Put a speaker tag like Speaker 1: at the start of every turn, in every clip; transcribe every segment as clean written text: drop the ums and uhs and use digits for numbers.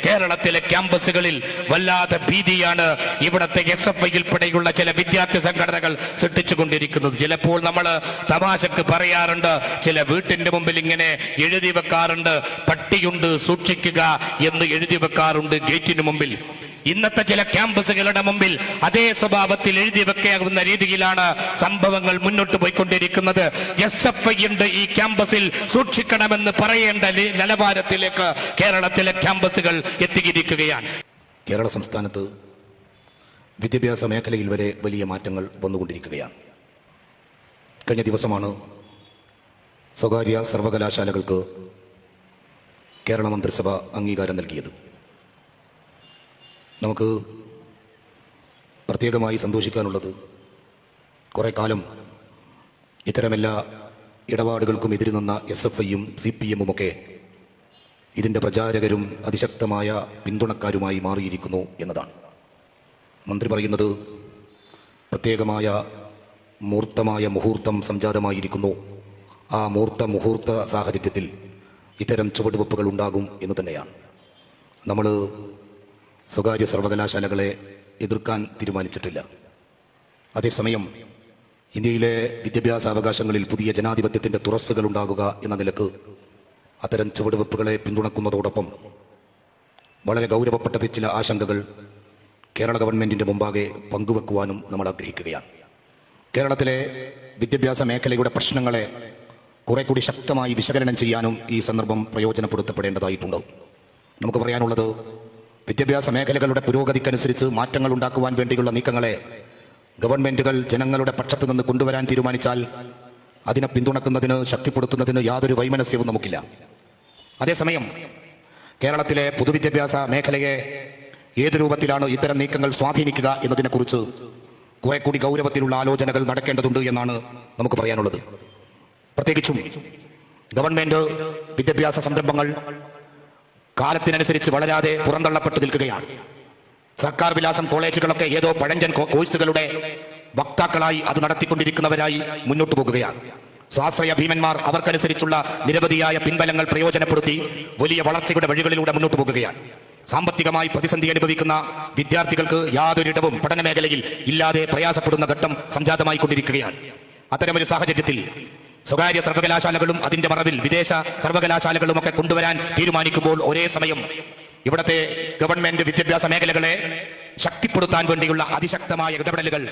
Speaker 1: കേരളത്തിലെ ക്യാമ്പസുകളിൽ വല്ലാതെ ഭീതിയാണ് ഇവിടത്തെ SFI ഉൾപ്പെടെയുള്ള ചില വിദ്യാർത്ഥി സംഘടനകൾ സൃഷ്ടിച്ചുകൊണ്ടിരിക്കുന്നത്. ചിലപ്പോൾ നമ്മൾ തമാശക്ക് പറയാറുണ്ട്, ചില വീട്ടിന്റെ മുമ്പിൽ ഇങ്ങനെ എഴുതി വെക്കാറുണ്ട്, പട്ടിയുണ്ട് സൂക്ഷിക്കുക എന്ന് എഴുതി വെക്കാറുണ്ട് ഗേറ്റിന് മുമ്പിൽ. ഇന്നത്തെ ചില ക്യാമ്പസുകളുടെ മുമ്പിൽ അതേ സ്വഭാവത്തിൽ എഴുതി വെക്കാവുന്ന രീതിയിലാണ് സംഭവങ്ങൾ മുന്നോട്ട് പോയിക്കൊണ്ടിരിക്കുന്നത്. SFI ഉണ്ട് ഈ ക്യാമ്പസിൽ, സൂക്ഷിക്കണമെന്ന് പറയേണ്ട നിലവാരത്തിലേക്ക് കേരളത്തിലെ ക്യാമ്പസുകൾ എത്തിയിരിക്കുകയാണ്.
Speaker 2: കേരള സംസ്ഥാനത്ത് വിദ്യാഭ്യാസ മേഖലയിൽ വരെ വലിയ മാറ്റങ്ങൾ വന്നുകൊണ്ടിരിക്കുകയാണ്. കഴിഞ്ഞ ദിവസമാണ് സ്വകാര്യ സർവകലാശാലകൾക്ക് കേരള മന്ത്രിസഭ അംഗീകാരം നൽകിയത്. നമുക്ക് പ്രത്യേകമായി സന്തോഷിക്കാനുള്ളത്, കുറേ കാലം ഇത്തരമെല്ലാ ഇടപാടുകൾക്കും എതിര് നിന്ന SFIയും CPM ഒക്കെ ഇതിൻ്റെ പ്രചാരകരും അതിശക്തമായ പിന്തുണക്കാരുമായി മാറിയിരിക്കുന്നു എന്നതാണ്. മന്ത്രി പറയുന്നത് പ്രത്യേകമായ മൂർത്തമായ മുഹൂർത്തം സംജാതമായിരിക്കുന്നു. ആ മുഹൂർത്ത സാഹചര്യത്തിൽ ഇത്തരം ചുവടുവെപ്പുകൾ ഉണ്ടാകും എന്ന് തന്നെയാണ്. നമ്മൾ സ്വകാര്യ സർവകലാശാലകളെ എതിർക്കാൻ തീരുമാനിച്ചിട്ടില്ല. അതേസമയം ഇന്ത്യയിലെ വിദ്യാഭ്യാസ അവകാശങ്ങളിൽ പുതിയ ജനാധിപത്യത്തിൻ്റെ തുറസ്സുകൾ ഉണ്ടാകുക എന്ന നിലക്ക് അത്തരം ചുവടുവെപ്പുകളെ പിന്തുണക്കുന്നതോടൊപ്പം വളരെ ഗൗരവപ്പെട്ട ചില ആശങ്കകൾ കേരള ഗവൺമെൻറ്റിൻ്റെ മുമ്പാകെ പങ്കുവെക്കുവാനും നമ്മൾ ആഗ്രഹിക്കുകയാണ്. കേരളത്തിലെ വിദ്യാഭ്യാസ മേഖലയുടെ പ്രശ്നങ്ങളെ കുറെ കൂടി ശക്തമായി വിശകലനം ചെയ്യാനും ഈ സന്ദർഭം പ്രയോജനപ്പെടുത്തപ്പെടേണ്ടതായിട്ടുണ്ട്. നമുക്ക് പറയാനുള്ളത്, വിദ്യാഭ്യാസ മേഖലകളുടെ പുരോഗതിക്കനുസരിച്ച് മാറ്റങ്ങൾ ഉണ്ടാക്കുവാൻ വേണ്ടിയുള്ള നീക്കങ്ങളെ ഗവൺമെൻറ്റുകൾ ജനങ്ങളുടെ പക്ഷത്ത് നിന്ന് കൊണ്ടുവരാൻ തീരുമാനിച്ചാൽ അതിനെ പിന്തുണക്കുന്നതിന്, ശക്തിപ്പെടുത്തുന്നതിന് യാതൊരു വൈമനസ്യവും നമുക്കില്ല. അതേസമയം കേരളത്തിലെ പൊതുവിദ്യാഭ്യാസ മേഖലയെ ഏത് രൂപത്തിലാണ് ഇത്തരം നീക്കങ്ങൾ സ്വാധീനിക്കുക എന്നതിനെക്കുറിച്ച് കുറെ കൂടി ഗൗരവത്തിലുള്ള ആലോചനകൾ നടക്കേണ്ടതുണ്ട് എന്നാണ് നമുക്ക് പറയാനുള്ളത്. പ്രത്യേകിച്ചും ഗവൺമെൻറ് വിദ്യാഭ്യാസ സംരംഭങ്ങൾ കാലത്തിനനുസരിച്ച് വളരാതെ പുറന്തള്ളപ്പെട്ടു നിൽക്കുകയാണ്. സർക്കാർ വിലാസം കോളേജുകളൊക്കെ ഏതോ പഴഞ്ചൻ കോഴ്സുകളുടെ വക്താക്കളായി അത് നടത്തിക്കൊണ്ടിരിക്കുന്നവരായി മുന്നോട്ട് പോകുകയാണ്. സ്വാശ്രയ ഭീമന്മാർ അവർക്കനുസരിച്ചുള്ള നിരവധിയായ പിൻബലങ്ങൾ പ്രയോജനപ്പെടുത്തി വലിയ വളർച്ചയുടെ വഴികളിലൂടെ മുന്നോട്ട് പോകുകയാണ്. സാമ്പത്തികമായി പ്രതിസന്ധി അനുഭവിക്കുന്ന വിദ്യാർത്ഥികൾക്ക് യാതൊരിടവും പഠന മേഖലയിൽ ഇല്ലാതെ പ്രയാസപ്പെടുന്ന ഘട്ടം സംജാതമായി കൊണ്ടിരിക്കുകയാണ്. അത്തരമൊരു സാഹചര്യത്തിൽ സ്വകാര്യ സർവകലാശാലകളും അതിന്റെ മറവിൽ വിദേശ സർവകലാശാലകളുമൊക്കെ കൊണ്ടുവരാൻ തീരുമാനിക്കുമ്പോൾ ഒരേ സമയം ഇവിടത്തെ ഗവൺമെന്റ് വിദ്യാഭ്യാസ മേഖലകളെ ശക്തിപ്പെടുത്താൻ വേണ്ടിയുള്ള അതിശക്തമായ ഇടപെടലുകൾ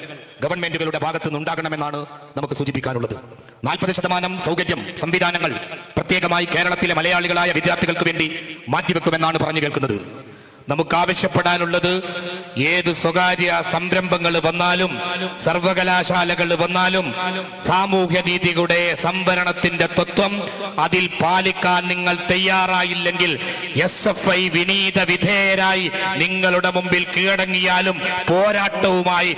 Speaker 2: ഗവൺമെന്റുകളുടെ ഭാഗത്തു നിന്നുണ്ടാകണമെന്നാണ് നമുക്ക് സൂചിപ്പിക്കാനുള്ളത്. 40% സൗകര്യം സംവിധാനങ്ങൾ പ്രത്യേകമായി കേരളത്തിലെ മലയാളികളായ വിദ്യാർത്ഥികൾക്ക് വേണ്ടി മാറ്റിവെക്കുമെന്നാണ് പറഞ്ഞു കേൾക്കുന്നത്. നമുക്ക് ആവശ്യപ്പെടാനുള്ളത്, ഏത് സ്വകാര്യ സംരംഭങ്ങൾ വന്നാലും സർവകലാശാലകൾ വന്നാലും സാമൂഹ്യനീതിയുടെ സംവരണത്തിന്റെ തത്വം അതിൽ പാലിക്കാൻ നിങ്ങൾ തയ്യാറായില്ലെങ്കിൽ SFI വിനീത വിധേയരായി നിങ്ങളുടെ മുമ്പിൽ കീഴടങ്ങിയാലും പോരാട്ടവുമായി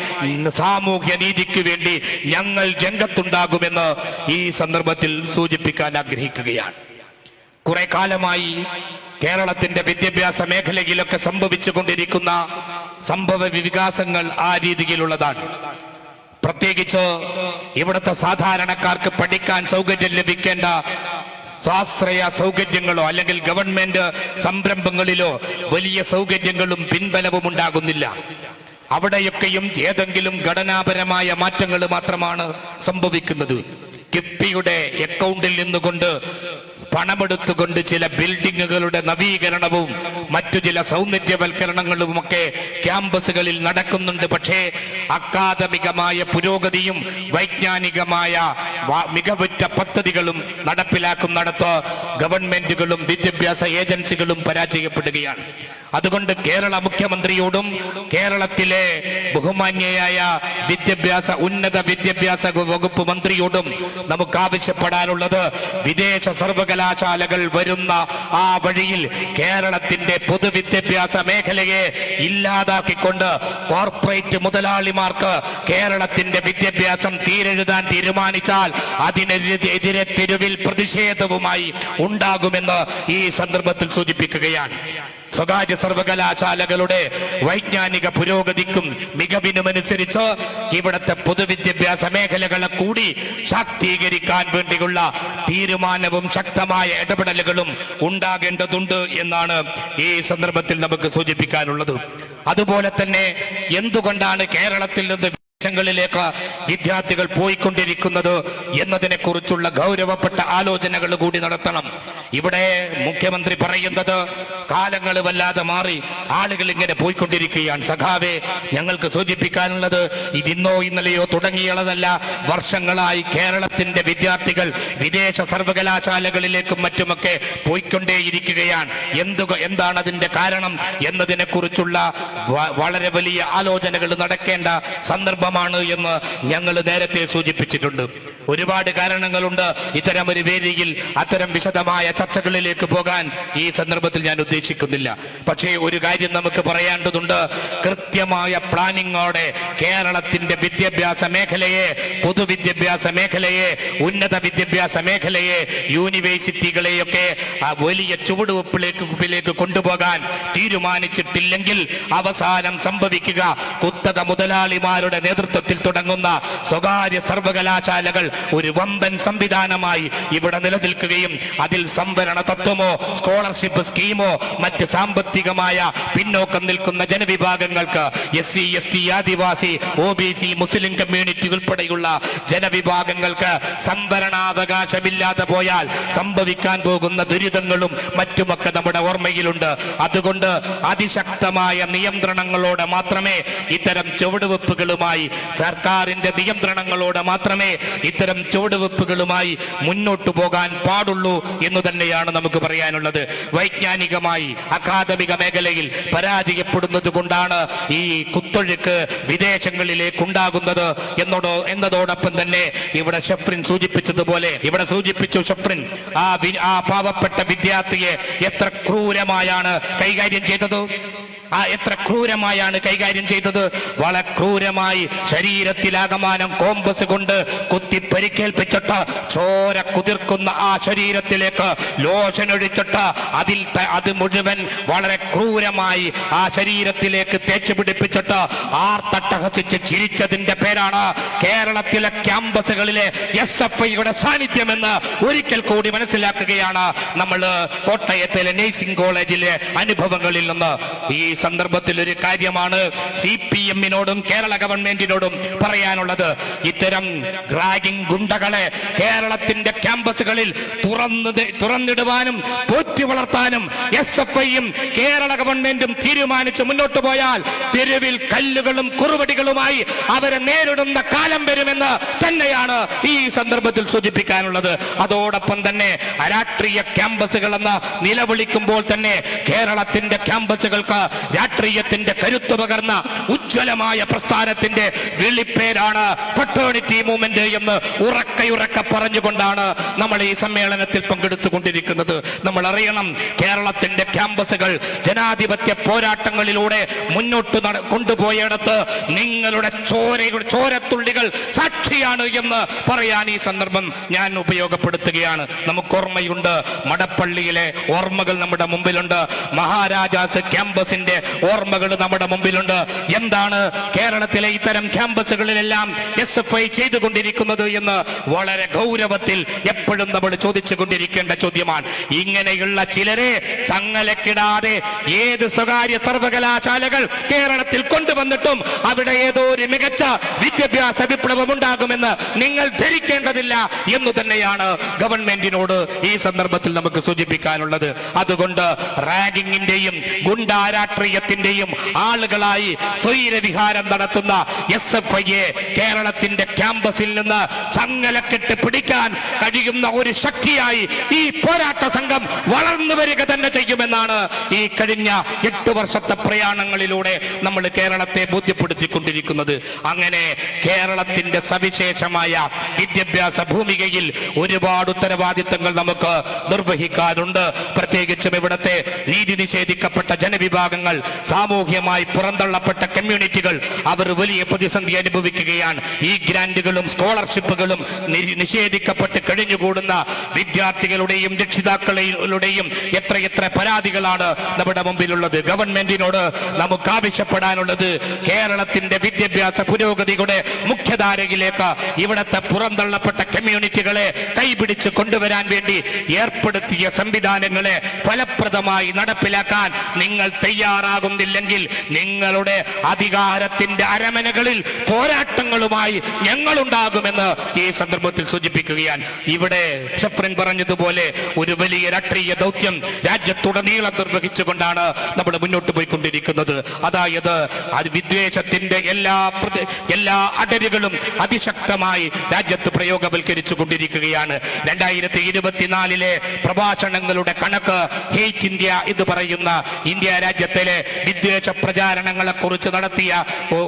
Speaker 2: സാമൂഹ്യനീതിക്ക് വേണ്ടി ഞങ്ങൾ രംഗത്തുണ്ടാകുമെന്ന് ഈ സന്ദർഭത്തിൽ സൂചിപ്പിക്കാൻ ആഗ്രഹിക്കുകയാണ്. കുറെ കാലമായി കേരളത്തിന്റെ വിദ്യാഭ്യാസ മേഖലയിലൊക്കെ സംഭവിച്ചു കൊണ്ടിരിക്കുന്ന സംഭവ വികാസങ്ങൾ ആ രീതിയിലുള്ളതാണ്. പ്രത്യേകിച്ച് ഇവിടുത്തെ സാധാരണക്കാർക്ക് പഠിക്കാൻ സൗകര്യം ലഭിക്കേണ്ട സ്വാശ്രയ സൗകര്യങ്ങളോ അല്ലെങ്കിൽ ഗവൺമെന്റ് സംരംഭങ്ങളിലോ വലിയ സൗകര്യങ്ങളും പിൻബലവും ഉണ്ടാകുന്നില്ല. അവിടെയൊക്കെയും ഏതെങ്കിലും ഘടനാപരമായ മാറ്റങ്ങൾ മാത്രമാണ് സംഭവിക്കുന്നത്. കിഫ്ബിയുടെ അക്കൗണ്ടിൽ നിന്നുകൊണ്ട് പണമെടുത്തുകൊണ്ട് ചില ബിൽഡിങ്ങുകളുടെ നവീകരണവും മറ്റു ചില സൗന്ദര്യവൽക്കരണങ്ങളുമൊക്കെ ക്യാമ്പസുകളിൽ നടക്കുന്നുണ്ട്. പക്ഷേ അക്കാദമികമായ പുരോഗതിയും വൈജ്ഞാനികമായ മികവുറ്റ പദ്ധതികളും നടപ്പിലാക്കുന്നിടത്ത് ഗവൺമെന്റുകളും വിദ്യാഭ്യാസ ഏജൻസികളും പരാജയപ്പെടുകയാണ്. അതുകൊണ്ട് കേരള മുഖ്യമന്ത്രിയോടും കേരളത്തിലെ ബഹുമാന്യയായ ഉന്നത വിദ്യാഭ്യാസ വകുപ്പ് മന്ത്രിയോടും നമുക്ക് ആവശ്യപ്പെടാനുള്ളത്, വിദേശ സർവകലാശാലകൾ വരുന്ന ആ വഴിയിൽ കേരളത്തിന്റെ പൊതുവിദ്യാഭ്യാസ മേഖലയെ ഇല്ലാതാക്കിക്കൊണ്ട് കോർപ്പറേറ്റ് മുതലാളിമാർക്ക് കേരളത്തിന്റെ വിദ്യാഭ്യാസം തീരെഴുതാൻ തീരുമാനിച്ചാൽ അതിനെതിരെ തെരുവിൽ പ്രതിഷേധവുമായി ഉണ്ടാകുമെന്ന് ഈ സന്ദർഭത്തിൽ സൂചിപ്പിക്കുകയാണ്.
Speaker 1: സ്വകാര്യ സർവകലാശാലകളുടെ വൈജ്ഞാനിക പുരോഗതിക്കും മികവിനുമനുസരിച്ച് ഇവിടുത്തെ പൊതുവിദ്യാഭ്യാസ മേഖലകളെ കൂടി ശാക്തീകരിക്കാൻ വേണ്ടിയുള്ള തീരുമാനവും ശക്തമായ ഇടപെടലുകളും ഉണ്ടാകേണ്ടതുണ്ട് എന്നാണ് ഈ സന്ദർഭത്തിൽ നമുക്ക് സൂചിപ്പിക്കാനുള്ളത്. അതുപോലെ തന്നെ എന്തുകൊണ്ടാണ് കേരളത്തിൽ നിന്ന് ങ്ങളിലേക്ക് വിദ്യാർത്ഥികൾ പോയിക്കൊണ്ടിരിക്കുന്നത് എന്നതിനെ കുറിച്ചുള്ള ഗൗരവപ്പെട്ട ആലോചനകൾ കൂടി നടത്തണം. ഇവിടെ മുഖ്യമന്ത്രി പറയുന്നത് കാലങ്ങൾ വല്ലാതെ മാറി, ആളുകൾ ഇങ്ങനെ പോയിക്കൊണ്ടിരിക്കുകയാണ്. സഖാവെ, ഞങ്ങൾക്ക് സൂചിപ്പിക്കാനുള്ളത് ഇതിന്നോ ഇന്നലെയോ തുടങ്ങിയുള്ളതല്ല. വർഷങ്ങളായി കേരളത്തിന്റെ വിദ്യാർത്ഥികൾ വിദേശ സർവകലാശാലകളിലേക്കും മറ്റുമൊക്കെ പോയിക്കൊണ്ടേയിരിക്കുകയാണ്. എന്താണ് അതിന്റെ കാരണം എന്നതിനെ കുറിച്ചുള്ള വളരെ വലിയ ആലോചനകൾ നടക്കേണ്ട സന്ദർഭമാണ് എന്ന് ഞങ്ങൾ നേരത്തെ സൂചിപ്പിച്ചിട്ടുണ്ട്. ഒരുപാട് കാരണങ്ങളുണ്ട്. ഇത്തരം ഒരു വേദിയിൽ അത്തരം വിശദമായ ചർച്ചകളിലേക്ക് പോകാൻ ഈ സന്ദർഭത്തിൽ ഞാൻ ഉദ്ദേശിക്കുന്നില്ല. പക്ഷേ ഒരു കാര്യം നമുക്ക് പറയേണ്ടതുണ്ട്. കൃത്യമായ പ്ലാനിങ്ങോടെ കേരളത്തിന്റെ വിദ്യാഭ്യാസ മേഖലയെ, പൊതുവിദ്യാഭ്യാസ മേഖലയെ, ഉന്നത വിദ്യാഭ്യാസ മേഖലയെ, യൂണിവേഴ്സിറ്റികളെയൊക്കെ വലിയ ചുവടുവെപ്പിലേക്ക് കൊണ്ടുപോകാൻ തീരുമാനിച്ചിട്ടില്ലെങ്കിൽ അവസാനം സംഭവിക്കുക കുത്തക മുതലാളിമാരുടെ നേതൃത്വത്തിൽ തുടങ്ങുന്ന സ്വകാര്യ സർവകലാശാലകൾ ഒരു വമ്പൻ സംവിധാനമായി ഇവിടെ നിലനിൽക്കുകയും അതിൽ സംവരണ തത്വമോ സ്കോളർഷിപ്പ് സ്കീമോ മറ്റ് സാമ്പത്തികമായ പിന്നോക്കം നിൽക്കുന്ന ജനവിഭാഗങ്ങൾക്ക്, SC ST ആദിവാസി OBC മുസ്ലിം കമ്മ്യൂണിറ്റി ഉൾപ്പെടെയുള്ള ജനവിഭാഗങ്ങൾക്ക് സംവരണാവകാശമില്ലാതെ പോയാൽ സംഭവിക്കാൻ പോകുന്ന ദുരിതങ്ങളും മറ്റുമൊക്കെ നമ്മുടെ ഓർമ്മയിലുണ്ട്. അതുകൊണ്ട് അതിശക്തമായ നിയന്ത്രണങ്ങളോടെ മാത്രമേ ഇത്തരം ചുവടുവെപ്പുകളുമായി, സർക്കാരിന്റെ നിയന്ത്രണങ്ങളോടെ മാത്രമേ ഇത്തരം ചുവടുവെപ്പുകളുമായി മുന്നോട്ടു പോകാൻ പാടുള്ളൂ എന്ന് തന്നെയാണ് നമുക്ക് പറയാനുള്ളത്. വൈജ്ഞാനികമായി അക്കാദമിക മേഖലയിൽ പരാജയപ്പെടുന്നത് കൊണ്ടാണ് ഈ കുത്തൊഴുക്ക് വിദേശങ്ങളിലേക്ക് ഉണ്ടാകുന്നത് എന്നതോടൊപ്പം തന്നെ ഇവിടെ ഷെഫ്രിൻ സൂചിപ്പിച്ചതുപോലെ, ഇവിടെ സൂചിപ്പിച്ചു ഷെഫ്രിൻ ആ പാവപ്പെട്ട വിദ്യാർത്ഥിയെ എത്ര ക്രൂരമായാണ് കൈകാര്യം ചെയ്തത്. എത്ര ക്രൂരമായാണ് കൈകാര്യം ചെയ്തത്. വളരെ ക്രൂരമായി ശരീരത്തിലാകമാനം കോമ്പസ് കൊണ്ട് കുത്തി പരിക്കേൽപ്പിച്ചിട്ട് ചോര കുതിർക്കുന്ന ആ ശരീരത്തിലേക്ക് ലോഷൻ ഒഴിച്ചിട്ട് അത് മുഴുവൻ വളരെ ക്രൂരമായി ആ ശരീരത്തിലേക്ക് തേച്ചു പിടിപ്പിച്ചിട്ട് ആർത്തട്ടഹസിച്ച് ചിരിച്ചതിന്റെ പേരാണ് കേരളത്തിലെ ക്യാമ്പസുകളിലെ SFIയുടെ സാന്നിധ്യമെന്ന് ഒരിക്കൽ കൂടി മനസ്സിലാക്കുകയാണ് നമ്മൾ കോട്ടയത്തിലെ നഴ്സിംഗ് കോളേജിലെ അനുഭവങ്ങളിൽ നിന്ന്. ഈ സന്ദർഭത്തിൽ ഒരു കാര്യമാണ് CPM-നോടും കേരള ഗവൺമെന്റിനോടും പറയാനുള്ളത്. ഇത്തരം റാഗിംഗ് ഗുണ്ടകളെ കേരളത്തിന്റെ ക്യാമ്പസുകളിൽ തുറന്നിടുവാനും പോറ്റി വളർത്താനും SFIയും കേരള ഗവൺമെന്റും തീരുമാനിച്ച് മുന്നോട്ട് പോയാൽ തെരുവിൽ കല്ലുകളും കുറുവടികളുമായി അവരെ നേരിടുന്ന കാലം വരുമെന്ന് തന്നെയാണ് ഈ സന്ദർഭത്തിൽ സൂചിപ്പിക്കാനുള്ളത്. അതോടൊപ്പം തന്നെ രാഷ്ട്രീയ ക്യാമ്പസുകൾ എന്ന് നിലവിളിക്കുമ്പോൾ തന്നെ കേരളത്തിന്റെ ക്യാമ്പസുകൾക്ക് രാഷ്ട്രീയത്തിന്റെ കരുത്തു പകർന്ന ഉജ്ജ്വലമായ പ്രസ്ഥാനത്തിന്റെ വിളിപ്പേരാണ് ഫ്രട്ടേണിറ്റി മൂവ്മെന്റ് എന്ന് ഉറക്കെ പറഞ്ഞുകൊണ്ടാണ് നമ്മൾ ഈ സമ്മേളനത്തിൽ പങ്കെടുത്തുകൊണ്ടിരിക്കുന്നത്. നമ്മൾ അറിയണം, കേരളത്തിന്റെ ക്യാമ്പസുകൾ ജനാധിപത്യ പോരാട്ടങ്ങളിലൂടെ മുന്നോട്ട് കൊണ്ടുപോയിടത്ത് നിങ്ങളുടെ ചോരത്തുള്ളികൾ സാക്ഷിയാണ് എന്ന് പറയാൻ ഈ സന്ദർഭം ഞാൻ ഉപയോഗപ്പെടുത്തുകയാണ്. നമുക്ക് ഓർമ്മയുണ്ട്, മടപ്പള്ളിയിലെ ഓർമ്മകൾ നമ്മുടെ മുമ്പിലുണ്ട്, മഹാരാജാസ് ക്യാമ്പസിന്റെ ഓർമ്മകൾ നമ്മുടെ മുമ്പിലുണ്ട്. എന്താണ് കേരളത്തിലെ ഇത്തരം ക്യാമ്പസുകളിലെല്ലാം SFI ചെയ്തുകൊണ്ടിരിക്കുന്നത് എന്ന് വളരെ ഗൗരവത്തിൽ എപ്പോഴും നമ്മൾ ചോദിച്ചുകൊണ്ടിരിക്കേണ്ട ചോദ്യമാണ്. ഇങ്ങനെയുള്ള ചിലരെ ചങ്ങലക്കിടാതെ ഏത് സ്വകാര്യ സർവകലാശാലകൾ കേരളത്തിൽ കൊണ്ടുവന്നിട്ടും അവിടെ ഏതോ ഒരു മികച്ച വിദ്യാഭ്യാസ വിപ്ലവം ഉണ്ടാകുമെന്ന് നിങ്ങൾ ധരിക്കേണ്ടതില്ല എന്ന് തന്നെയാണ് ഗവൺമെന്റിനോട് ഈ സന്ദർഭത്തിൽ നമുക്ക് സൂചിപ്പിക്കാനുള്ളത്. അതുകൊണ്ട് റാഗിങ്ങിന്റെയും ഗുണ്ടാരാഷ്ട്രീയത്തിന്റെയും ആളുകളായി സ്വൈരവിഹാരം നടത്തുന്ന SFIയെ കേരളത്തിന്റെ ക്യാമ്പസിൽ നിന്ന് ചങ്ങലക്കെട്ട് പിടിക്കാൻ കഴിയുന്ന ഒരു ശക്തിയായി ഈ പോരാട്ട സംഘം വളർന്നു വരിക തന്നെ ചെയ്യുമെന്നാണ് ഈ കഴിഞ്ഞ 8 വർഷത്തെ പ്രയാണങ്ങളിലൂടെ നമ്മൾ കേരളത്തെ ബോധ്യപ്പെടുത്തിക്കൊണ്ടിരിക്കുന്നത്. അങ്ങനെ കേരളത്തിന്റെ സവിശേഷമായ വിദ്യാഭ്യാസ ഭൂമികയിൽ ഒരുപാട് ഉത്തരവാദിത്തങ്ങൾ നമുക്ക് നിർവഹിക്കാനുണ്ട്. പ്രത്യേകിച്ചും ഇവിടത്തെ നീതി നിഷേധിക്കപ്പെട്ട ജനവിഭാഗങ്ങൾ സാമൂഹ്യമായി പുറന്തള്ളപ്പെട്ട കമ്മ്യൂണിറ്റികൾ അവർ വലിയ പ്രതിസന്ധി അനുഭവിക്കുകയാണ്. ഈ ഗ്രാന്റുകളും സ്കോളർഷിപ്പുകളും നിഷേധിക്കപ്പെട്ട് കഴിഞ്ഞുകൂടുന്ന വിദ്യാർത്ഥികളുടെയും രക്ഷിതാക്കളുടെയും എത്രയെത്ര പരാതികളാണ് നമ്മുടെ മുമ്പിലുള്ളത്. ഗവൺമെന്റിനോട് നമുക്ക് ആവശ്യപ്പെടാനുള്ളത് കേരളത്തിന്റെ വിദ്യാഭ്യാസ പുരോഗതിയുടെ മുഖ്യധാരയിലേക്ക് ഇവിടത്തെ പുറന്തള്ളപ്പെട്ട കമ്മ്യൂണിറ്റികളെ കൈപിടിച്ച് കൊണ്ടുവരാൻ വേണ്ടി ഏർപ്പെടുത്തിയ സംവിധാനങ്ങളെ ഫലപ്രദമായി നടപ്പിലാക്കാൻ നിങ്ങൾ തയ്യാറാകുന്നില്ലെങ്കിൽ നിങ്ങളുടെ അധികാരത്തിന്റെ അരമനകളിൽ പോരാട്ടങ്ങളുമായി ഞങ്ങളുണ്ടാകുമെന്ന് ഈ സന്ദർഭത്തിൽ സൂചിപ്പിക്കുകയാണ്. ഇവിടെ ഷഫ്രിൻ പറഞ്ഞതുപോലെ ഒരു വലിയ രാഷ്ട്രീയ ദൗത്യം രാജ്യത്തുടനീളം നിർവഹിച്ചുകൊണ്ടാണ് നമ്മൾ മുന്നോട്ട് പോയിക്കൊണ്ടിരിക്കുന്നത്. അതായത് അത് വിദ്വേഷത്തിന്റെ എല്ലാ അടരുകളും അതിശക്തമായി രാജ്യത്ത് പ്രയോഗവൽക്കരിച്ചു കൊണ്ടിരിക്കുകയാണ്. 2024 പ്രഭാഷണങ്ങളുടെ കണക്ക് ഹേറ്റ് ഇന്ത്യ എന്ന് പറയുന്ന ഇന്ത്യ രാജ്യത്തിലെ വിദ്വേഷ പ്രചാരണങ്ങളെ കുറിച്ച് നടത്തിയ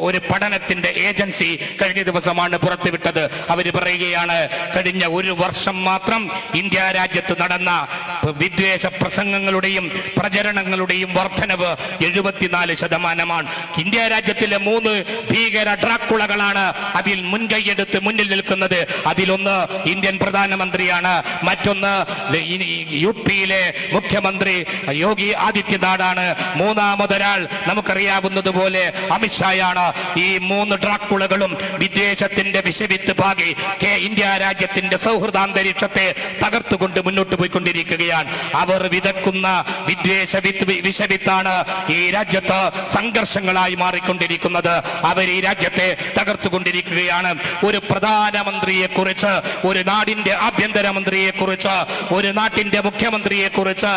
Speaker 1: ഒരു പഠനത്തിന്റെ ഏജൻസി കഴിഞ്ഞ ദിവസമാണ് പുറത്തുവിട്ടത്. അവര് പറയുകയാണ്, കഴിഞ്ഞ ഒരു വർഷം മാത്രം ഇന്ത്യ രാജ്യത്ത് നടന്ന വിദ്വേഷ പ്രസംഗങ്ങളുടെയും പ്രചരണങ്ങളുടെയും വർധനവ് 74%. ഇന്ത്യ രാജ്യത്തിലെ 3 ഭീകര ഡ്രാക്കുളകളാണ് അതിൽ മുൻകൈയെടുത്ത് മുന്നിൽ നിൽക്കുന്നത്. അതിലൊന്ന് ഇന്ത്യൻ പ്രധാനമന്ത്രിയാണ്, മറ്റൊന്ന് UP-യിലെ മുഖ്യമന്ത്രി യോഗി ആദിത്യനാഥാണ്, മൂന്നാമതൊരാൾ നമുക്കറിയാവുന്നതുപോലെ അമിത്ഷായാണ്. ഈ 3 ഡ്രാക്കുളകളും വിദ്വേഷത്തിന്റെ വിഷവിത്ത് പാകി ഇന്ത്യ രാജ്യത്തിന്റെ സൗഹൃദാന്തരീക്ഷത്തെ തകർത്തുകൊണ്ട് മുന്നോട്ട് പോയിക്കൊണ്ടിരിക്കുകയാണ്. അവർ വിതക്കുന്ന വിഷവിത്താണ് ഈ രാജ്യത്ത് സംഘർഷങ്ങളായി മാറിക്കൊണ്ടിരിക്കുന്നത്. അവർ ഈ രാജ്യത്തെ തകർത്തുകൊണ്ടിരിക്കുകയാണ്. ഒരു പ്രധാനമന്ത്രിയെ കുറിച്ച്, ഒരു നാടിന്റെ ആഭ്യന്തരമന്ത്രിയെ കുറിച്ച്, ഒരു നാട്ടിന്റെ മുഖ്യമന്ത്രിയെ കുറിച്ച്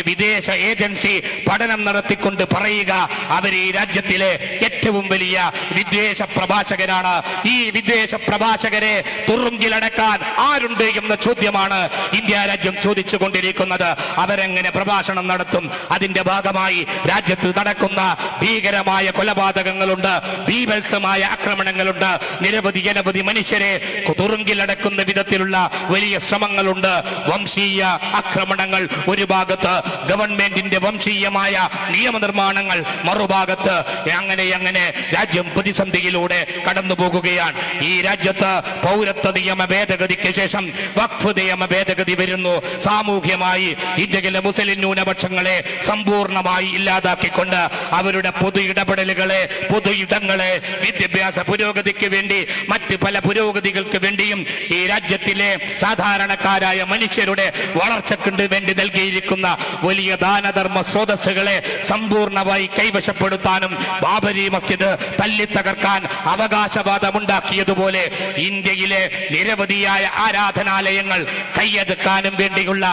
Speaker 1: വിദേശ ഏജൻസി പഠനം നടത്തിക്കൊണ്ട് പറയുക അവർ ഈ രാജ്യത്തിലെ ഏറ്റവും വലിയ വിദ്വേഷ പ്രഭാഷകരാണ്. ഈ വിദ്വേഷ പ്രഭാഷകരെ തുറുങ്കിലടക്കാൻ ആരുണ്ട് എന്ന ചോദ്യമാണ് ഇന്ത്യ രാജ്യം ചോദിച്ചു കൊണ്ടിരിക്കുന്നത്. അവരെങ്ങനെ പ്രഭാഷണം നടത്തും? അതിന്റെ ഭാഗമായി രാജ്യത്ത് നടക്കുന്ന ഭീകരമായ കൊലപാതകങ്ങളുണ്ട്, ബീഭത്സമായ ആക്രമണങ്ങളുണ്ട്, നിരവധി മനുഷ്യരെ തുറുങ്കിലടക്കുന്ന വിധത്തിലുള്ള വലിയ ശ്രമങ്ങളുണ്ട്. വംശീയ ആക്രമണങ്ങൾ ഒരു ഭാഗത്ത്, ഗവൺമെന്റിന്റെ വംശീയമായ നിയമനിർമ്മാണങ്ങൾ മറുഭാഗത്ത്, അങ്ങനെ രാജ്യം പ്രതിസന്ധിയിലൂടെ കടന്നു പോകുകയാണ്. ഈ രാജ്യത്ത് പൗരത്വ നിയമ ഭേദഗതിക്ക് ശേഷം വഖഫ് നിയമ ഭേദഗതി വരുന്നു. സാമൂഹ്യമായി ഇന്ത്യയിലെ മുസ്ലിം ന്യൂനപക്ഷങ്ങളെ സമ്പൂർണമായി ഇല്ലാതാക്കിക്കൊണ്ട് അവരുടെ പൊതു ഇടപെടലുകളെ, പൊതു ഇടങ്ങളെ വിദ്യാഭ്യാസ പുരോഗതിക്ക് വേണ്ടി, മറ്റ് പല പുരോഗതികൾക്ക് വേണ്ടിയും ഈ രാജ്യത്തിലെ സാധാരണക്കാരായ മനുഷ്യരുടെ വളർച്ചയ്ക്ക് വേണ്ടി നൽകിയിരിക്കുന്ന വലിയ ദാനധർമ്മ സ്രോതസ്സുകളെ സമ്പൂർണമായി കൈവശപ്പെടുത്താനും ബാബരി മസ്ജിദ് തല്ലിത്തകർക്കാൻ അവകാശവാദമുണ്ടാക്കിയതുപോലെ ഇന്ത്യയിലെ നിരവധിയായ ആരാധനാലയങ്ങൾ കൈയടക്കാനും വേണ്ടിയുള്ള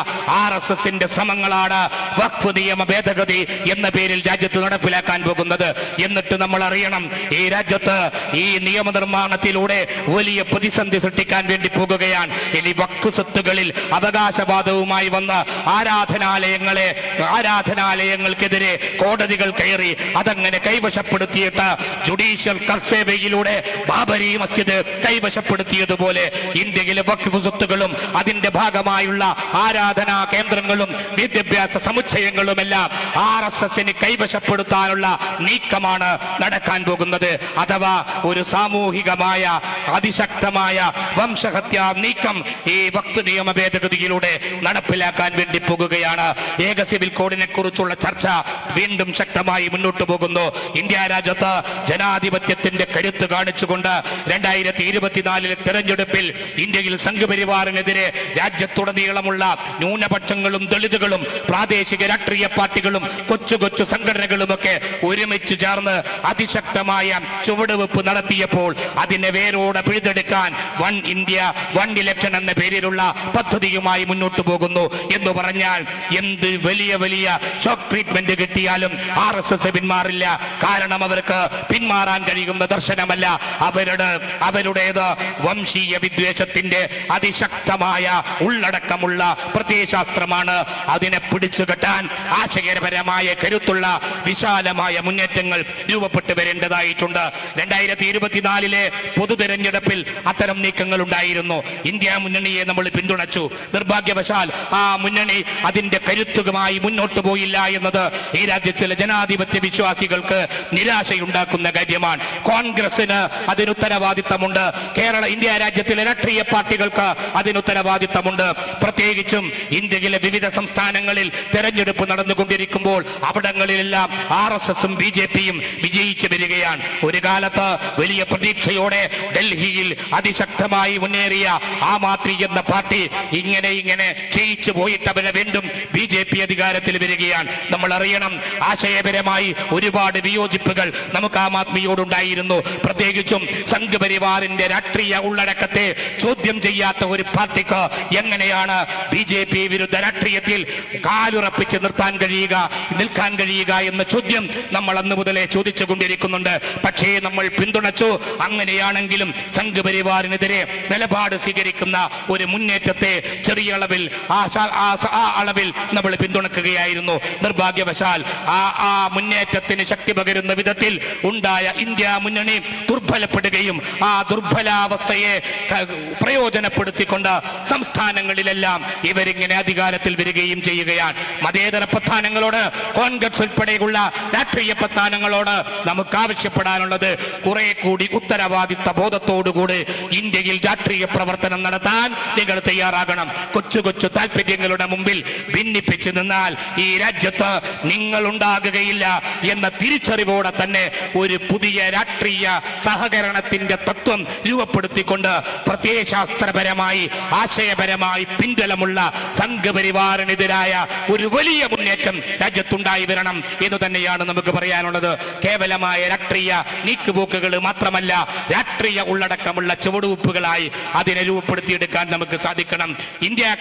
Speaker 1: RSSന്റെ ശ്രമങ്ങളാണ് വഖഫ് നിയമ ഭേദഗതി എന്ന പേരിൽ രാജ്യത്ത് നടപ്പിലാക്കാൻ പോകുന്നത്. എന്നിട്ട് നമ്മൾ അറിയണം, ഈ രാജ്യത്ത് ഈ നിയമനിർമ്മാണത്തിലൂടെ വലിയ പ്രതിസന്ധി സൃഷ്ടിക്കാൻ വേണ്ടി പോകുകയാണ്. ഇനി വഖഫ് സ്വത്തുകളിൽ അവകാശവാദവുമായി വന്ന ആരാധനാലയങ്ങൾക്കെതിരെ കോടതികൾ കയറി അതങ്ങനെ കൈവശപ്പെടുത്തിയിട്ട് ജുഡീഷ്യൽ കർഫേവയിലൂടെ ബാബരി മസ്ജിദ് കൈവശപ്പെടുത്തിയതുപോലെ ഇന്ത്യയിലെ വഖഫ് സ്വത്തുകളും അതിന്റെ ഭാഗമായുള്ള ആരാധനാ കേന്ദ്രങ്ങളും വിദ്യാഭ്യാസ സമുച്ചയങ്ങളുമെല്ലാം RSSന് കൈവശപ്പെടുത്താനുള്ള നീക്കമാണ് നടക്കാൻ പോകുന്നത്. അഥവാ ഒരു സാമൂഹികമായ അതിശക്തമായ വംശഹത്യാ നീക്കം ഈ വഖഫ് നിയമ ഭേദഗതിയിലൂടെ നടപ്പിലാക്കാൻ വേണ്ടി പോകുകയാണ്. ഏക സിവിൽ കോഡിനെ കുറിച്ചുള്ള ചർച്ച വീണ്ടും ശക്തമായി മുന്നോട്ട് പോകുന്നു. ഇന്ത്യ രാജ്യത്ത് ജനാധിപത്യത്തിന്റെ കരുത്ത് കാണിച്ചുകൊണ്ട് 2024 തെരഞ്ഞെടുപ്പിൽ ഇന്ത്യയിൽ സംഘപരിവാറിനെതിരെ രാജ്യത്തുടനീളമുള്ള ന്യൂനപക്ഷങ്ങളും ദളിതുകളും പ്രാദേശിക രാഷ്ട്രീയ പാർട്ടികളും കൊച്ചു സംഘടനകളുമൊക്കെ ഒരുമിച്ച് ചേർന്ന് അതിശക്തമായ ചുവടുവെപ്പ് നടത്തിയപ്പോൾ അതിനെ വേരോടെ പിഴുതെടുക്കാൻ വൺ ഇന്ത്യ വൺ ഇലക്ഷൻ എന്ന പേരിലുള്ള പദ്ധതിയുമായി മുന്നോട്ട് പോകുന്നു. എന്ന് പറഞ്ഞാൽ എന്ത് വലിയ ഷോക്ക് ട്രീറ്റ്മെന്റ് കിട്ടിയാലും RSS പിന്മാറില്ല. കാരണം അവർക്ക് പിന്മാറാൻ കഴിയുന്ന ദർശനമല്ല അവരുടേത് വംശീയ വിദ്വേഷത്തിന്റെ അതിശക്തമായ ഉള്ളടക്കമുള്ള പ്രത്യയശാസ്ത്രമാണ്. അതിനെ പിടിച്ചുകെട്ടാൻ ആശയപരമായ കരുത്തുള്ള വിശാലമായ മുന്നേറ്റങ്ങൾ രൂപപ്പെട്ടു വരേണ്ടതായിട്ടുണ്ട്. 2024 പൊതു തെരഞ്ഞെടുപ്പിൽ അത്തരം നീക്കങ്ങൾ ഉണ്ടായിരുന്നു. ഇന്ത്യ മുന്നണിയെ നമ്മൾ പിന്തുണച്ചു. നിർഭാഗ്യവശാൽ ആ മുന്നണി അതിന്റെ കരുത്തുമായി മുന്നോട്ട് പോയില്ല എന്നത് ഈ രാജ്യം രാജ്യത്തിലെ ജനാധിപത്യ വിശ്വാസികൾക്ക് നിരാശയുണ്ടാക്കുന്ന കാര്യമാണ്. കോൺഗ്രസിന് അതിന് ഉത്തരവാദിത്തമുണ്ട്. ഇന്ത്യ രാജ്യത്തിലെ രാഷ്ട്രീയ പാർട്ടികൾക്ക് അതിന് ഉത്തരവാദിത്തമുണ്ട്. പ്രത്യേകിച്ചും ഇന്ത്യയിലെ വിവിധ സംസ്ഥാനങ്ങളിൽ തെരഞ്ഞെടുപ്പ് നടന്നുകൊണ്ടിരിക്കുമ്പോൾ അവിടങ്ങളിലെല്ലാം RSSും BJPയും വിജയിച്ചു വരികയാണ്. ഒരു കാലത്ത് വലിയ പ്രതീക്ഷയോടെ ഡൽഹിയിൽ അതിശക്തമായി മുന്നേറിയ ആം ആദ്മി എന്ന പാർട്ടി ഇങ്ങനെ ക്ഷയിച്ചു പോയിട്ട് അവരെ വീണ്ടും BJP അധികാരത്തിൽ വരികയാണ്. നമ്മൾ അറിയണം, ആശയപരമായി ഒരുപാട് വിയോജിപ്പുകൾ നമുക്ക് ആം ആദ്മിയോടുണ്ടായിരുന്നു. പ്രത്യേകിച്ചും സംഘപരിവാറിന്റെ രാഷ്ട്രീയ ഉള്ളടക്കത്തെ ചോദ്യം ചെയ്യാത്ത ഒരു പാർട്ടിക്ക് എങ്ങനെയാണ് BJP വിരുദ്ധ രാഷ്ട്രീയത്തിൽ കാലുറപ്പിച്ച് നിൽക്കാൻ കഴിയുക എന്ന ചോദ്യം നമ്മൾ അന്ന് മുതലേ ചോദിച്ചു കൊണ്ടിരിക്കുന്നുണ്ട്. പക്ഷേ നമ്മൾ പിന്തുണച്ചു. അങ്ങനെയാണെങ്കിലും സംഘപരിവാറിനെതിരെ നിലപാട് സ്വീകരിക്കുന്ന ഒരു മുന്നേറ്റത്തെ ചെറിയ അളവിൽ അളവിൽ നമ്മൾ പിന്തുണക്കുകയായിരുന്നു. നിർഭാഗ്യവശാൽ ആ മുന്നേറ്റത്തിന് ശക്തി പകരുന്ന വിധത്തിൽ ഉണ്ടായ ഇന്ത്യ മുന്നണി ദുർബലപ്പെടുകയും ആ ദുർബലാവസ്ഥയെ പ്രയോജനപ്പെടുത്തിക്കൊണ്ട് സംസ്ഥാനങ്ങളിലെല്ലാം ഇവരിങ്ങനെ അധികാരത്തിൽ വരികയും ചെയ്യുകയാണ്. മതേതര പ്രസ്ഥാനങ്ങളോട്, കോൺഗ്രസ് ഉൾപ്പെടെയുള്ള രാഷ്ട്രീയ പ്രസ്ഥാനങ്ങളോട് നമുക്ക് ആവശ്യപ്പെടാനുള്ളത് കുറെ കൂടി ഉത്തരവാദിത്ത ബോധത്തോടുകൂടി ഇന്ത്യയിൽ രാഷ്ട്രീയ പ്രവർത്തനം നടത്താൻ നിങ്ങൾ തയ്യാറാകണം. കൊച്ചു കൊച്ചു താല്പര്യങ്ങളുടെ മുമ്പിൽ ഭിന്നിപ്പിച്ചു നിന്നാൽ ഈ രാജ്യത്ത് നിങ്ങൾ ഉണ്ടാകുകയില്ല എന്ന തിരിച്ചറിവോടെ തന്നെ ഒരു പുതിയ രാഷ്ട്രീയ സഹകരണത്തിന്റെ തത്വം രൂപപ്പെടുത്തിക്കൊണ്ട് പ്രത്യയശാസ്ത്രപരമായി, ആശയപരമായി പിൻബലമുള്ള സംഘപരിവാറിനെതിരായ ഒരു വലിയ മുന്നേറ്റം രാജ്യത്തുണ്ടായി വരണം എന്ന് തന്നെയാണ് നമുക്ക് പറയാനുള്ളത്. കേവലമായ രാഷ്ട്രീയ നീക്കുപോക്കുകൾ മാത്രമല്ല, രാഷ്ട്രീയ ഉള്ളടക്കമുള്ള ചുവടുവെപ്പുകളായി അതിനെ രൂപപ്പെടുത്തിയെടുക്കാൻ നമുക്ക് സാധിക്കണം.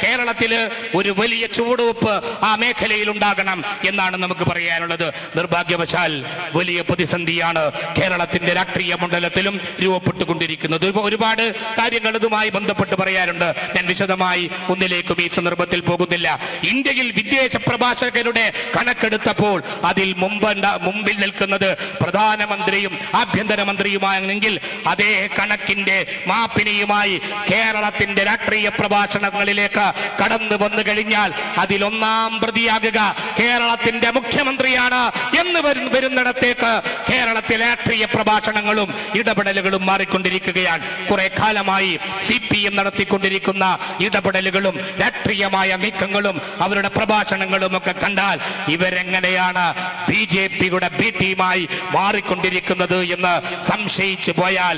Speaker 1: കേരളത്തിൽ ഒരു വലിയ ചുവടുവെപ്പ് ആ മേഖലയിൽ ഉണ്ടാകണം എന്നാണ് നമുക്ക് പറയാനുള്ളത്. നിർഭാഗ്യവശാൽ വലിയ പ്രതിസന്ധിയാണ് കേരളത്തിന്റെ രാഷ്ട്രീയ മണ്ഡലത്തിലും രൂപപ്പെട്ടുകൊണ്ടിരിക്കുന്നത്. ഒരുപാട് കാര്യങ്ങൾ ഇതുമായി ബന്ധപ്പെട്ട് പറയാറുണ്ട്. ഞാൻ വിശദമായി ഒന്നിലേക്കും ഈ സന്ദർഭത്തിൽ പോകുന്നില്ല. ഇന്ത്യയിൽ വിദേശ പ്രഭാഷകരുടെ കണക്കെടുത്തപ്പോൾ അതിൽ മുമ്പിൽ നിൽക്കുന്നത് പ്രധാനമന്ത്രിയും ആഭ്യന്തരമന്ത്രിയുമാണെങ്കിൽ അതേ കണക്കിന്റെ മാപ്പിനിയുമായി കേരളത്തിന്റെ രാഷ്ട്രീയ പ്രഭാഷണങ്ങളിലേക്ക് കടന്നു വന്നു കഴിഞ്ഞാൽ അതിലൊന്നാം പ്രതിയാകുക കേരളത്തിന്റെ മുഖ്യമന്ത്രിയാണ് എന്ന് വരുന്നിടത്തേക്ക് കേരളത്തിലെ രാഷ്ട്രീയ പ്രഭാഷണങ്ങളും ഇടപെടലുകളും മാറിക്കൊണ്ടിരിക്കുകയാണ്. കുറെ കാലമായി CPM നടത്തിക്കൊണ്ടിരിക്കുന്ന ഇടപെടലുകളും രാഷ്ട്രീയമായ നീക്കങ്ങളും അവരുടെ പ്രഭാഷണങ്ങളും ഒക്കെ കണ്ടാൽ ഇവരെങ്ങനെയാണ് BJPയുടെ B ടീമായി മാറിക്കൊണ്ടിരിക്കുന്നത് എന്ന് സംശയിച്ചു പോയാൽ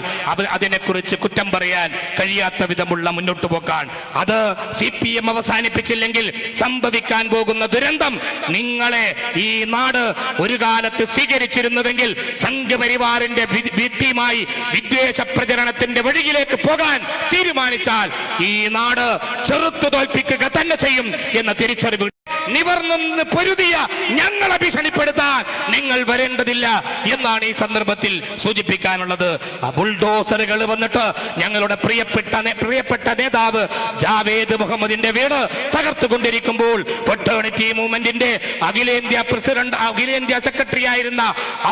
Speaker 1: അതിനെക്കുറിച്ച് കുറ്റം പറയാൻ കഴിയാത്ത വിധമുള്ള മുന്നോട്ട് പോക്കാൻ. അത് CPM അവസാനിപ്പിച്ചില്ലെങ്കിൽ സംഭവിക്കാൻ പോകുന്ന ദുരന്തം നിങ്ങളെ ഈ നാട് ഒരു കാലത്ത് സ്വീകരിച്ചിരുന്നുവെങ്കിൽ സംഘപരിവാറിന്റെ B ടീമായി വിദ്വേഷ പ്രചരണത്തിന്റെ വഴിയിലേക്ക് പോകാൻ തീരുമാനിച്ചാൽ ഈ നാട് ചെറുത്തു തോൽപ്പിക്കുക തന്നെ ചെയ്യും എന്ന തിരിച്ചറിവ് നിവർന്നു പൊരുതിയ ഞങ്ങളെ ഭീഷണിപ്പെടുത്താൻ നിങ്ങൾ വരേണ്ടതില്ല എന്നാണ് ഈ സന്ദർഭത്തിൽ സൂചിപ്പിക്കാനുള്ളത്. ബുൾഡോസറുകൾ വന്നിട്ട് ഞങ്ങളുടെ പ്രിയപ്പെട്ട നേതാവ് ജാവേദ് മുഹമ്മദിന്റെ വീട് തകർത്തുകൊണ്ടിരിക്കുമ്പോൾ ഫെറ്റേണിറ്റി മൂവ്മെന്റിന്റെ അഖിലേന്ത്യാ സെക്രട്ടറി ആയിരുന്ന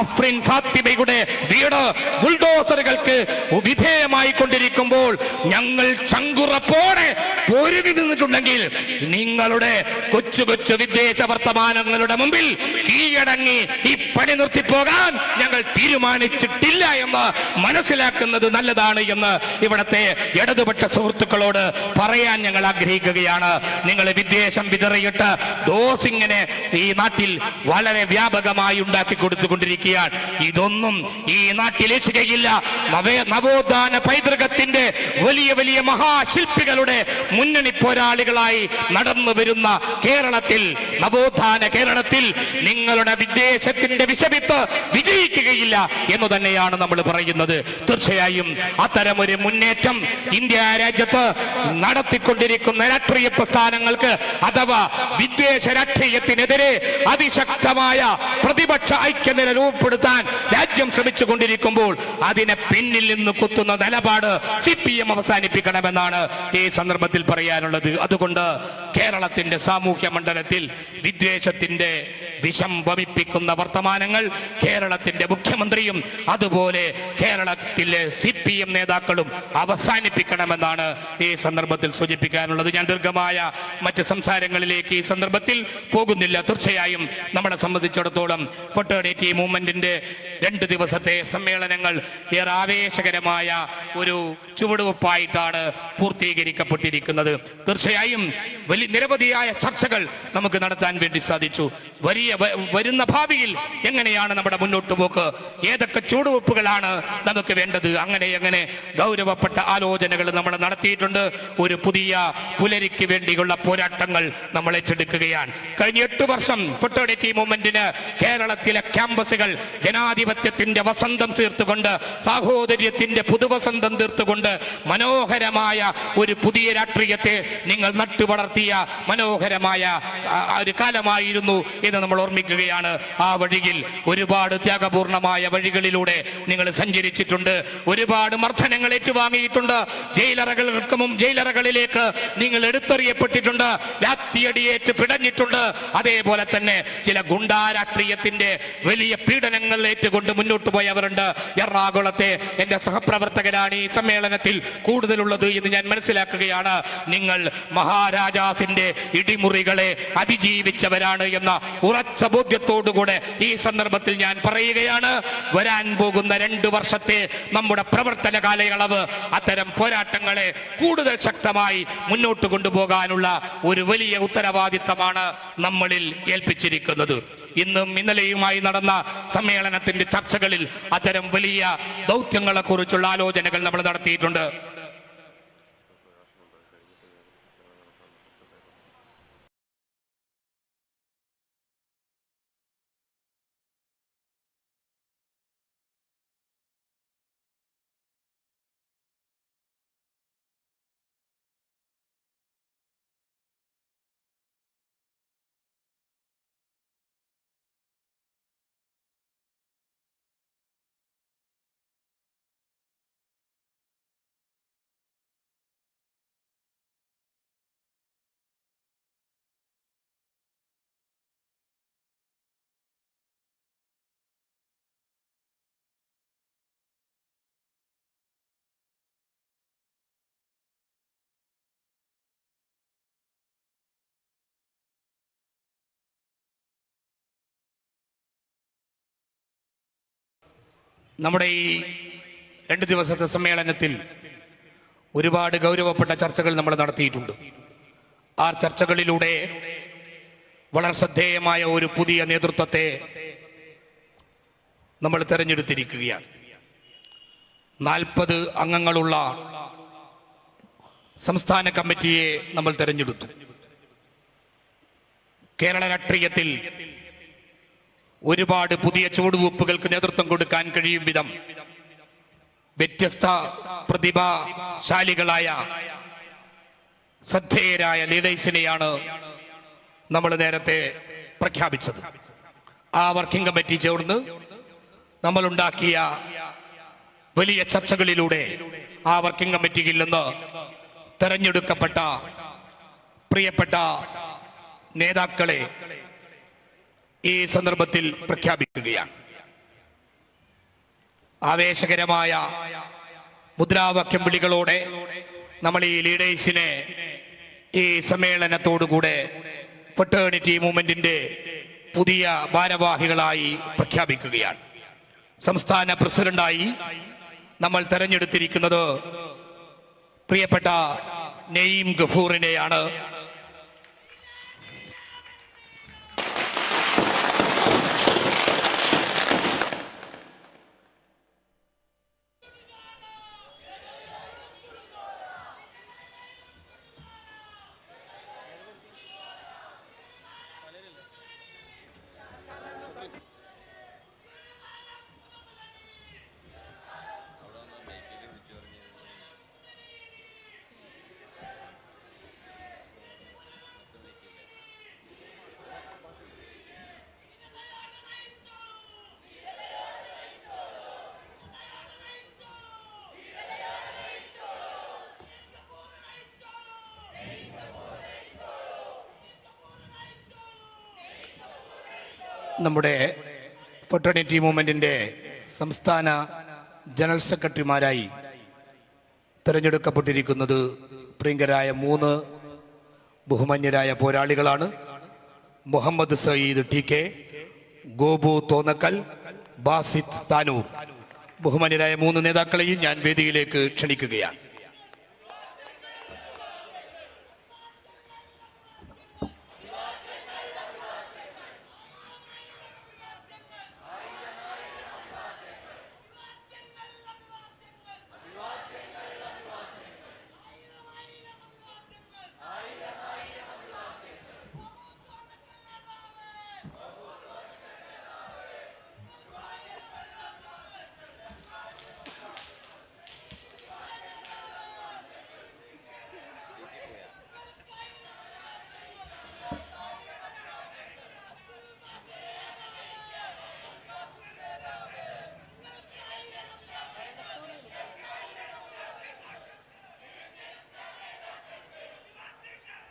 Speaker 1: അഫ്രിൻ ഫാത്തിമയുടെ വീട് ബുൾഡോസറുകൾക്ക് വിധേയമായി കൊണ്ടിരിക്കുമ്പോൾ ഞങ്ങൾ ചങ്കുറപ്പോടെ പൊരുതി നിന്നിട്ടുണ്ടെങ്കിൽ നിങ്ങളുടെ കൊച്ചു വിദേശ വർത്തമാനങ്ങളുടെ മുമ്പിൽ കീഴടങ്ങി ഈ പണി നിർത്തിപ്പോകാൻ ഞങ്ങൾ തീരുമാനിച്ചിട്ടില്ല എന്ന് മനസ്സിലാക്കുന്നത് നല്ലതാണ് എന്ന് ഇവിടത്തെ ഇടതുപക്ഷ സുഹൃത്തുക്കളോട് പറയാൻ ഞങ്ങൾ ആഗ്രഹിക്കുകയാണ്. നിങ്ങൾ വിദ്വേഷം വിതറിയിട്ട് ഡോസിങ്ങിനെ ഈ നാട്ടിൽ വളരെ വ്യാപകമായി ഉണ്ടാക്കി കൊടുത്തുകൊണ്ടിരിക്കുകയാണ്. ഇതൊന്നും ഈ നാട്ടിൽ എത്തുകയില്ല. നവോത്ഥാന പൈതൃകത്തിന്റെ വലിയ വലിയ മഹാശില്പികളുടെ മുന്നണി പോരാളികളായി നടന്നു വരുന്ന കേരളത്തിൽ, നവോത്ഥാന കേരളത്തിൽ നിങ്ങളുടെ വിദ്വേഷത്തിന്റെ വിഷവിത്ത് വിജയിക്കുകയില്ല എന്ന് തന്നെയാണ് നമ്മൾ പറയുന്നത്. തീർച്ചയായും അത്തരമൊരു മുന്നേറ്റം ഇന്ത്യ രാജ്യത്ത് നടത്തിക്കൊണ്ടിരിക്കുന്ന രാഷ്ട്രീയ പ്രസ്ഥാനങ്ങൾക്ക് അഥവാ വിദ്വേഷ രാഷ്ട്രീയത്തിനെതിരെ അതിശക്തമായ പ്രതിപക്ഷ ഐക്യനില രൂപപ്പെടുത്താൻ രാജ്യം ശ്രമിച്ചുകൊണ്ടിരിക്കുമ്പോൾ അതിനെ പിന്നിൽ നിന്ന് കുത്തുന്ന നിലപാട് CPM അവസാനിപ്പിക്കണമെന്നാണ് ഈ സന്ദർഭത്തിൽ പറയാനുള്ളത്. അതുകൊണ്ട് കേരളത്തിന്റെ സാമൂഹ്യ മണ്ഡലത്തിൽ വിദ്വേഷത്തിന്റെ വിഷം വമിപ്പിക്കുന്ന വർത്തമാനങ്ങൾ കേരളത്തിന്റെ മുഖ്യമന്ത്രിയും അതുപോലെ കേരളത്തിലെ CPM നേതാക്കളും അവസാനിപ്പിക്കണമെന്നാണ് ഈ സന്ദർഭത്തിൽ സൂചിപ്പിക്കാനുള്ളത്. ഞാൻ ദീർഘമായ മറ്റ് സംസാരങ്ങളിലേക്ക് ഈ സന്ദർഭത്തിൽ പോകുന്നില്ല. തീർച്ചയായും നമ്മളെ സംബന്ധിച്ചിടത്തോളം ഫെർട്ടേണിറ്റി മൂവ്മെന്റിന്റെ 2 ദിവസത്തെ സമ്മേളനങ്ങൾ ഏറെ ആവേശകരമായ ഒരു ചുവടുവെപ്പായിട്ടാണ് പൂർത്തീകരിക്കപ്പെട്ടിരിക്കുന്നത്. തീർച്ചയായും നിരവധിയായ ചർച്ചകൾ നമുക്ക് നടത്താൻ വേണ്ടി സാധിച്ചു. വരുന്ന ഭാവിയിൽ എങ്ങനെയാണ് നമ്മുടെ മുന്നോട്ട് പോക്ക്, ഏതൊക്കെ ചുവടുവെപ്പുകളാണ് നമുക്ക് വേണ്ടത്, അങ്ങനെ ഗൗരവപ്പെട്ട ആലോചനകൾ നമ്മൾ നടത്തിയിട്ടുണ്ട്. ഒരു പുതിയ പുലരിക്ക് വേണ്ടിയുള്ള പോരാട്ടങ്ങൾ നമ്മൾ ഏറ്റെടുക്കുകയാണ്. കഴിഞ്ഞ 8 വർഷം ഫെർട്ടേണിറ്റി മൂവ്മെന്റിന് കേരളത്തിലെ ക്യാമ്പസുകൾ ജനാധിപത്യത്തിന്റെ വസന്തം തീർത്തുകൊണ്ട്, സാഹോദര്യത്തിന്റെ പുതുവസന്തം തീർത്തുകൊണ്ട് മനോഹരമായ ഒരു പുതിയ രാഷ്ട്രീയത്തെ നിങ്ങൾ നട്ടുവളർത്തിയ മനോഹരമായ ഒരു കാലമായിരുന്നു എന്ന് നമ്മൾ ഓർമ്മിക്കുകയാണ്. ആ വഴിയിൽ ഒരുപാട് ത്യാഗപൂർണമായ വഴികളിലൂടെ നിങ്ങൾ സഞ്ചരിച്ചിട്ടുണ്ട്. ഒരുപാട് മർദ്ദനങ്ങൾ ഏറ്റുവാങ്ങിയിട്ടുണ്ട്. ജയിലറകളിലേക്ക് നിങ്ങൾ എടുത്തെറിയപ്പെട്ടിട്ടുണ്ട്. ലാത്തിയടിയേറ്റ് പിടഞ്ഞിട്ടുണ്ട്. അതേപോലെ തന്നെ ചില ഗുണ്ടാ രാഷ്ട്രീയത്തിന്റെ വലിയ പീഡനങ്ങൾ ഏറ്റുകൊണ്ട് മുന്നോട്ട് പോയവരുണ്ട്. എറണാകുളത്തെ എന്റെ സഹപ്രവർത്തകരാണ് ഈ സമ്മേളനത്തിൽ കൂടുതലുള്ളത് എന്ന് ഞാൻ മനസ്സിലാക്കുകയാണ്. നിങ്ങൾ മഹാരാജാസിന്റെ ഇടിമുറികളെ അതിജീവിച്ചവരാണ് എന്ന ഉറച്ച ബോധ്യത്തോടുകൂടെ ഈ സന്ദർഭത്തിൽ ഞാൻ പറയുകയാണ്. വരാൻ പോകുന്ന 2 വർഷത്തെ നമ്മുടെ പ്രവർത്തന കാലയളവ് അത്തരം പോരാട്ടങ്ങളെ കൂടുതൽ ശക്തമായി മുന്നോട്ട് കൊണ്ടുപോകാനുള്ള ഒരു വലിയ ഉത്തരവാദിത്തമാണ് നമ്മളിൽ ഏൽപ്പിച്ചിരിക്കുന്നത്. ഇന്നും ഇന്നലെയുമായി നടന്ന സമ്മേളനത്തിന്റെ ചർച്ചകളിൽ അത്തരം വലിയ ദൗത്യങ്ങളെ കുറിച്ചുള്ള ആലോചനകൾ നമ്മൾ നടത്തിയിട്ടുണ്ട്. നമ്മുടെ ഈ 2 ദിവസത്തെ സമ്മേളനത്തിൽ ഒരുപാട് ഗൗരവപ്പെട്ട ചർച്ചകൾ നമ്മൾ നടത്തിയിട്ടുണ്ട്. ആ ചർച്ചകളിലൂടെ വളരെ ശ്രദ്ധേയമായ ഒരു പുതിയ നേതൃത്വത്തെ നമ്മൾ തെരഞ്ഞെടുത്തിരിക്കുകയാണ്. 40 അംഗങ്ങളുള്ള സംസ്ഥാന കമ്മിറ്റിയെ നമ്മൾ തെരഞ്ഞെടുത്തു. കേരള രാഷ്ട്രീയത്തിൽ ഒരുപാട് പുതിയ ചുവടുവെപ്പുകൾക്ക് നേതൃത്വം കൊടുക്കാൻ കഴിയും വിധം വ്യത്യസ്ത പ്രതിഭാശാലികളായ ശ്രദ്ധേയരായ ലീഡേഴ്സിനെയാണ് നമ്മൾ നേരത്തെ പ്രഖ്യാപിച്ചത്. ആ വർക്കിംഗ് കമ്മിറ്റി ചേർന്ന് നമ്മൾ ഉണ്ടാക്കിയ വലിയ ചർച്ചകളിലൂടെ ആ വർക്കിംഗ് കമ്മിറ്റിയിൽ നിന്ന് തെരഞ്ഞെടുക്കപ്പെട്ട പ്രിയപ്പെട്ട നേതാക്കളെ ഈ സന്ദർഭത്തിൽ പ്രഖ്യാപിക്കുകയാണ്. ആവേശകരമായ മുദ്രാവാക്യം വിളികളോടെ നമ്മൾ ഈ ലീഡേഴ്സിനെ ഈ സമ്മേളനത്തോടുകൂടെ ഫെർട്ടേണിറ്റി മൂവ്മെന്റിന്റെ പുതിയ ഭാരവാഹികളായി പ്രഖ്യാപിക്കുകയാണ്. സംസ്ഥാന പ്രസിഡന്റായി നമ്മൾ തെരഞ്ഞെടുത്തിരിക്കുന്നത് പ്രിയപ്പെട്ട നഈം ഗഫൂറിനെയാണ്. നമ്മുടെ ഫെട്ടർണിറ്റി മൂവ്മെന്റിന്റെ സംസ്ഥാന ജനറൽ സെക്രട്ടറിമാരായി തിരഞ്ഞെടുക്കപ്പെട്ടിരിക്കുന്നത് പ്രിയങ്കരായ 3 ബഹുമാന്യരായ പോരാളികളാണ്. മുഹമ്മദ് സയ്യിദ് TK, ഗോപു തോന്നക്കൽ, ബാസിത് താനൂർ. ബഹുമാന്യരായ 3 നേതാക്കളെയും ഞാൻ വേദിയിലേക്ക് ക്ഷണിക്കുകയാണ്.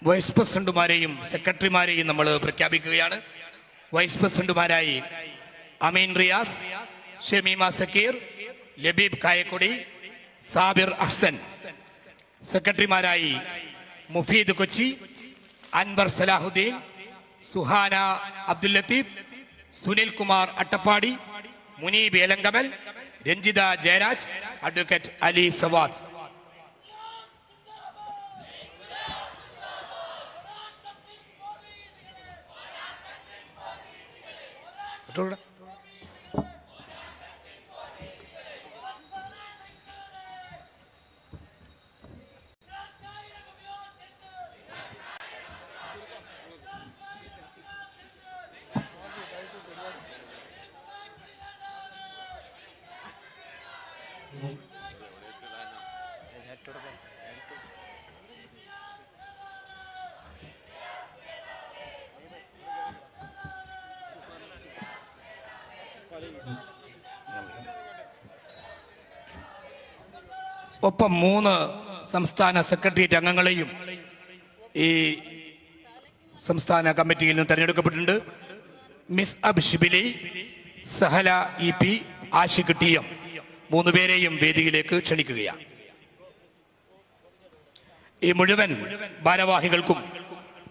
Speaker 1: വൈസ് പ്രസിഡന്റുമാരെയും സെക്രട്ടറിമാരെയും നമ്മൾ പ്രഖ്യാപിക്കുകയാണ്. വൈസ് പ്രസിഡന്റുമാരായി അമീൻ റിയാസ്, ഷമീമ സക്കീർ, ലബീബ് കായക്കൊടി, സാബിർ അഹ്സൻ. സെക്രട്ടറിമാരായി മുഫീദ് കൊച്ചി, അൻവർ സലാഹുദ്ദീൻ, സുഹാന അബ്ദുൽ ലത്തീഫ്, സുനിൽ കുമാർ അട്ടപ്പാടി, മുനീബ് ഏലങ്കമൽ, രഞ്ജിത ജയരാജ്, അഡ്വക്കേറ്റ് അലി സവാദ്. ഒപ്പം 3 സംസ്ഥാന സെക്രട്ടേറിയറ്റ് അംഗങ്ങളെയും ഈ സംസ്ഥാന കമ്മിറ്റിയിൽ നിന്ന് തെരഞ്ഞെടുക്കപ്പെട്ടിട്ടുണ്ട്. മിസ് അബ് ഷിബിലി, സഹല EP, ആഷിഖ് TM 3 പേരെയും വേദിയിലേക്ക് ക്ഷണിക്കുകയാണ്. ഈ മുഴുവൻ ഭാരവാഹികൾക്കും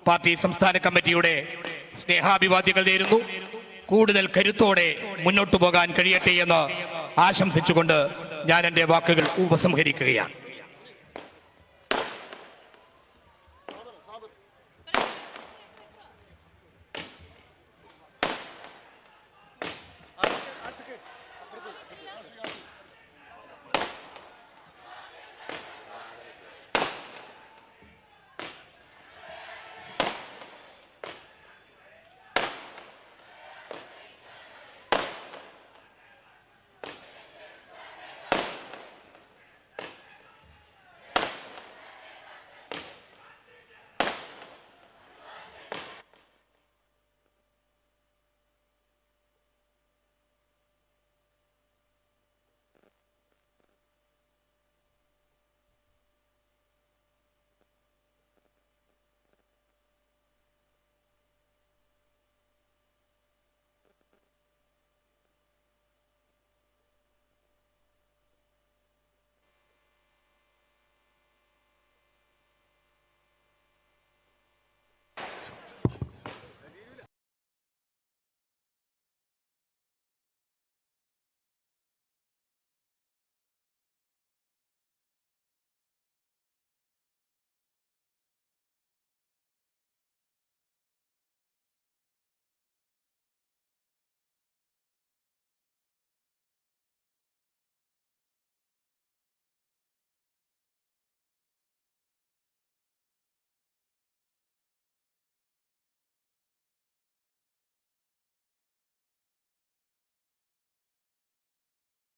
Speaker 1: പാർട്ടി സംസ്ഥാന കമ്മിറ്റിയുടെ സ്നേഹാഭിവാദ്യങ്ങൾ നേരുന്നു. കൂടുതൽ കരുത്തോടെ മുന്നോട്ടു പോകാൻ കഴിയട്ടെ എന്ന് ആശംസിച്ചുകൊണ്ട് ഞാൻ എൻ്റെ വാക്കുകൾ ഉപസംഹരിക്കുകയാണ്.